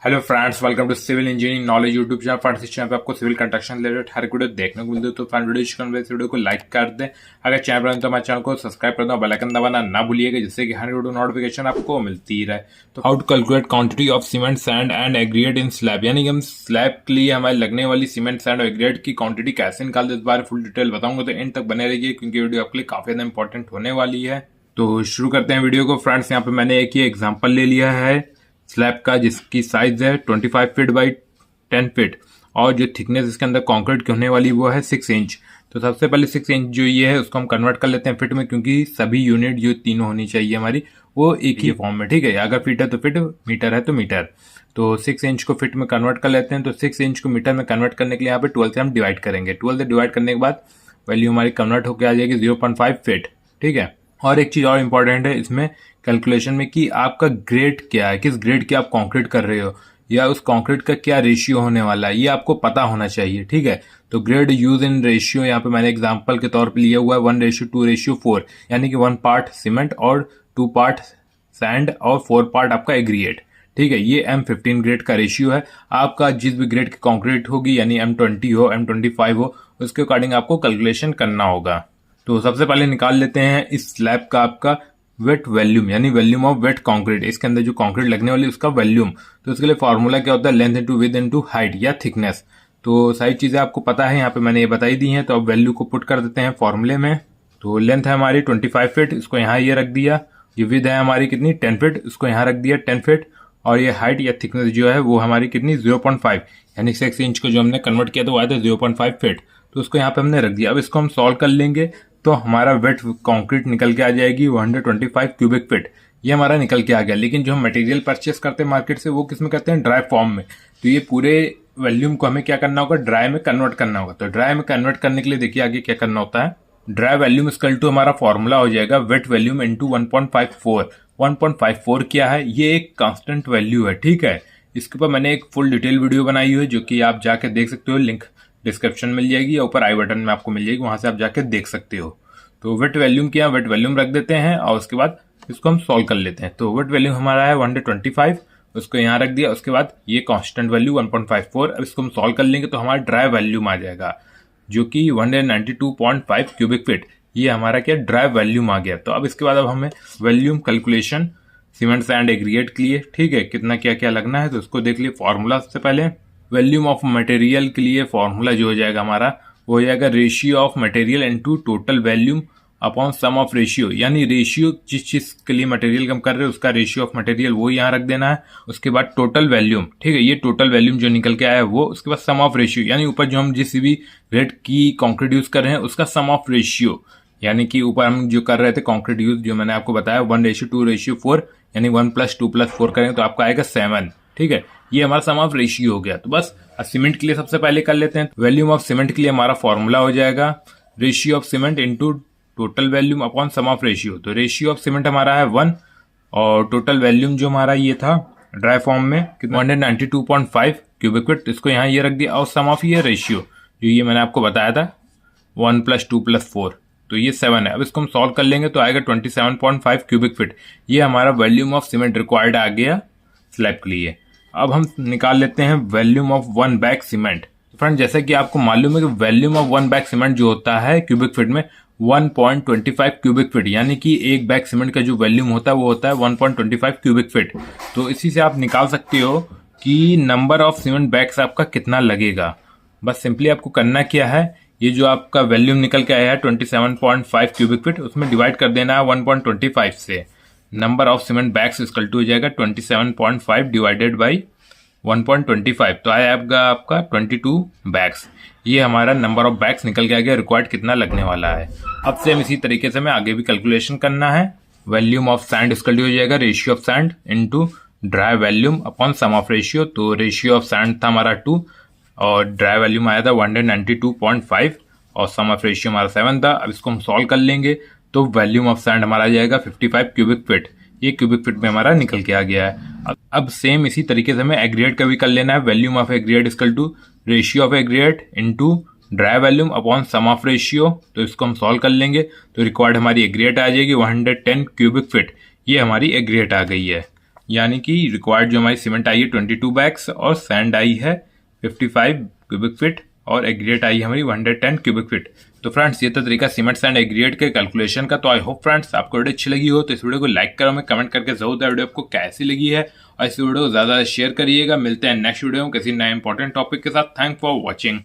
Hello friends, welcome to civil engineering knowledge YouTube channel. Friends, इस channel पे आपको civil construction related हर video देखने को मिलती है। तो फ्रेंड वीडियो को लाइक कर दें। अगर चैनल पर तो हमारे चैनल को सब्सक्राइब कर दो, बेल आइकन दबाना ना भूलिएगा, जिससे कि हर वीडियो नोटिफिकेशन आपको मिलती रहे। तो how to calculate quantity of cement sand and aggregate in slab, यानी कि हम स्लैब के लिए हमारे लगने वाली सीमेंट सैंड और एग्रीगेट की क्वांटिटी कैसे निकालते इस बारे फुल डिटेल बताऊंगा। तो एंड तक बने रहिए, क्योंकि वीडियो आपके लिए काफी ज्यादा इंपॉर्टेंट होने वाली है। तो शुरू करते हैं वीडियो को। फ्रेंड्स, यहाँ पे मैंने एक ही एग्जाम्पल ले लिया है स्लैब का, जिसकी साइज है 25 फीट बाई 10 फीट और जो थिकनेस इसके अंदर कंक्रीट की होने वाली वो है 6 इंच। तो सबसे पहले 6 इंच जो ये है उसको हम कन्वर्ट कर लेते हैं फिट में, क्योंकि सभी यूनिट जो तीनों होनी चाहिए हमारी वो एक ही फॉर्म में। ठीक है, अगर फीट है तो फीट, मीटर है तो मीटर। तो 6 इंच को फिट में कन्वर्ट कर लेते हैं। तो 6 इंच को मीटर में कन्वर्ट करने के लिए यहाँ पे 12 से हम डिवाइड करेंगे। 12 से डिवाइड करने के बाद वैल्यू हमारी कन्वर्ट होकर आ जाएगी 0.5 फीट। ठीक है, और एक चीज और इम्पोर्टेंट है इसमें कैलकुलेशन में कि आपका ग्रेड क्या है, किस ग्रेड की आप कंक्रीट कर रहे हो, या उस कंक्रीट का क्या रेशियो होने वाला है, ये आपको पता होना चाहिए। ठीक है, तो ग्रेड यूज इन रेशियो यहाँ पे मैंने एग्जांपल के तौर पे लिया हुआ है 1:2:4, यानी कि 1 पार्ट सीमेंट और 2 पार्ट सैंड और 4 पार्ट आपका एग्रीगेट। ठीक है, ये M15 ग्रेड का रेशियो है। आपका जिस भी ग्रेड की कंक्रीट होगी, यानी M20 हो, M25 हो, उसके अकॉर्डिंग आपको कैलकुलेशन करना होगा। तो सबसे पहले निकाल लेते हैं इस स्लैब का आपका वेट वॉल्यूम, यानी वॉल्यूम ऑफ वेट कंक्रीट। इसके अंदर जो कंक्रीट लगने वाली उसका वॉल्यूम। तो इसके लिए फॉर्मूला क्या होता है, length into width into height या थिकनेस। तो सारी चीजें आपको पता है, यहाँ पे मैंने ये बताई दी हैं। तो अब वैल्यू को पुट कर देते हैं फॉर्मूले में। तो लेंथ है हमारी 25 फीट, इसको यहाँ ये रख दिया। ये विड्थ है हमारी कितनी 10 फीट, इसको यहाँ रख दिया 10 फीट। और ये हाइट या थिकनेस जो है वो हमारी कितनी 0.5, यानी 6 इंच को जो हमने कन्वर्ट किया तो वो आया था 0.5 फीट। तो उसको यहाँ पे हमने रख दिया। अब इसको हम सॉल्व कर लेंगे तो हमारा वेट कंक्रीट निकल के आ जाएगी 125 क्यूबिक फीट। ये हमारा निकल के आ गया। लेकिन जो हम मटेरियल परचेस करते हैं मार्केट से वो किस में करते हैं, ड्राई फॉर्म में। तो ये पूरे वॉल्यूम को हमें क्या करना होगा, ड्राई में कन्वर्ट करना होगा। तो ड्राई में कन्वर्ट करने के लिए देखिए आगे क्या करना होता है। ड्राई वॉल्यूम इक्वल टू हमारा फॉर्मूला हो जाएगा वेट वॉल्यूम इंटू 1.54। 1.54 क्या है, ये एक कांस्टेंट वैल्यू है। ठीक है, इसके ऊपर मैंने एक फुल डिटेल वीडियो बनाई हुई है, जो कि आप जाके देख सकते हो। लिंक डिस्क्रिप्शन मिल जाएगी या ऊपर आई बटन में आपको मिल जाएगी, वहां से आप जाके देख सकते हो। तो वेट वॉल्यूम क्या, वेट वॉल्यूम रख देते हैं और उसके बाद इसको हम सॉल्व कर लेते हैं। तो वेट वॉल्यूम हमारा है 125, उसको यहाँ रख दिया। उसके बाद ये कांस्टेंट वैल्यू 1.54। अब इसको हम सॉल्व कर लेंगे तो हमारा ड्राई वॉल्यूम आ जाएगा, जो कि 192.5 क्यूबिक फीट। ये हमारा क्या ड्राई वॉल्यूम आ गया। तो अब इसके बाद अब हमें volume calculation cement sand aggregate के लिए, ठीक है, कितना क्या क्या लगना है तो उसको देख लिए। फॉर्मूला सबसे पहले वॉल्यूम ऑफ मटेरियल के लिए फॉर्मूला जो हो जाएगा हमारा वो हो जाएगा ratio of material into total volume upon sum of ratio, यानी रेशियो जिस चीज के लिए मटेरियल हम कर रहे हैं उसका रेशियो ऑफ मटेरियल वो यहाँ रख देना है। उसके बाद टोटल वॉल्यूम, ठीक है, ये टोटल वॉल्यूम जो निकल के आया है वो। उसके बाद सम ऑफ रेशियो, यानी ऊपर जो हम जिस भी ग्रेड की कंक्रीट यूज कर रहे हैं उसका सम ऑफ रेशियो, यानी कि ऊपर हम जो कर रहे थे कंक्रीट यूज, जो मैंने आपको बताया 1:2:4, यानी 1 + 2 + 4 करेंगे तो आपका आएगा 7। ठीक है, ये हमारा सम ऑफ रेशियो हो गया। तो बस सीमेंट के लिए सबसे पहले कर लेते हैं। वॉल्यूम ऑफ सीमेंट के लिए हमारा फॉर्मूला हो जाएगा ratio of cement into total volume upon sum of ratio. तो रेशियो ऑफ सीमेंट हमारा है 1 और टोटल वॉल्यूम जो हमारा ये था ड्राई फॉर्म में 192.5 क्यूबिक फीट, इसको यहाँ ये रख दिया। और सम ऑफ ये रेशियो जो ये मैंने आपको बताया था 1 + 2 + 4, तो ये 7 है। अब इसको हम सॉल्व कर लेंगे तो आएगा 27.5 क्यूबिक फीट। ये हमारा वॉल्यूम ऑफ सीमेंट रिक्वायर्ड आ गया स्लैब के लिए। अब हम निकाल लेते हैं volume of 1 bag cement. Friend, जैसे कि आपको मालूम है कि वॉल्यूम ऑफ 1 बैग सीमेंट जो होता है क्यूबिक फीट में 1.25 क्यूबिक फीट, यानी कि एक बैग सीमेंट का जो वॉल्यूम होता है वो होता है 1.25 क्यूबिक फीट। तो इसी से आप निकाल सकते हो कि नंबर ऑफ सीमेंट बैग्स आपका कितना लगेगा। बस सिंपली आपको करना क्या है, ये जो आपका वॉल्यूम निकल के आया है 27.5 क्यूबिक फीट, उसमें डिवाइड कर देना है 1.25 से। Number of cement bags equal to हो जाएगा 27.5 डिवाइडेड बाई 1.25, तो आएगा आपका 22 बैग्स। ये हमारा नंबर ऑफ बैग्स निकल के आ गया, रिक्वायर्ड कितना लगने वाला है। अब सेम इसी तरीके से हमें आगे भी कैलकुलेशन करना है। Volume of sand equal to हो जाएगा ratio of sand into dry volume upon sum of ratio. तो रेशियो ऑफ सैंड था हमारा 2 और ड्राई वॉल्यूम आया था 192.5 और सम ऑफ रेशियो हमारा 7 था। अब इसको हम सॉल्व कर लेंगे तो वॉल्यूम ऑफ सैंड हमारा आ जाएगा 55 क्यूबिक फीट। ये क्यूबिक फीट में हमारा निकल के आ गया है। अब सेम इसी तरीके से हमें एग्रीगेट का भी कर लेना है। Volume of aggregate equal to ratio of aggregate into dry volume upon sum of ratio. तो इसको हम सॉल्व कर लेंगे तो रिक्वायर्ड हमारी एग्रीगेट आ जाएगी 110 क्यूबिक फीट। ये हमारी एग्रीगेट आ गई है। यानी कि रिक्वायर्ड जो हमारी सीमेंट आई है 22 बैग्स और सैंड आई है 55 क्यूबिक फीट और एग्रीगेट आई है हमारी 110 क्यूबिक फीट। तो फ्रेंड्स ये था तरीका सीमेंट सैंड एग्रीगेट के कैलकुलेशन का। तो आई होप फ्रेंड्स आपको वीडियो अच्छी लगी हो तो इस वीडियो को लाइक करो, हमें कमेंट करके जरूर बताओ वीडियो आपको कैसी लगी है और इस वीडियो को ज्यादा शेयर करिएगा। मिलते हैं नेक्स्ट वीडियो में किसी नए इंपॉर्टेंट टॉपिक के साथ। Thank for watching.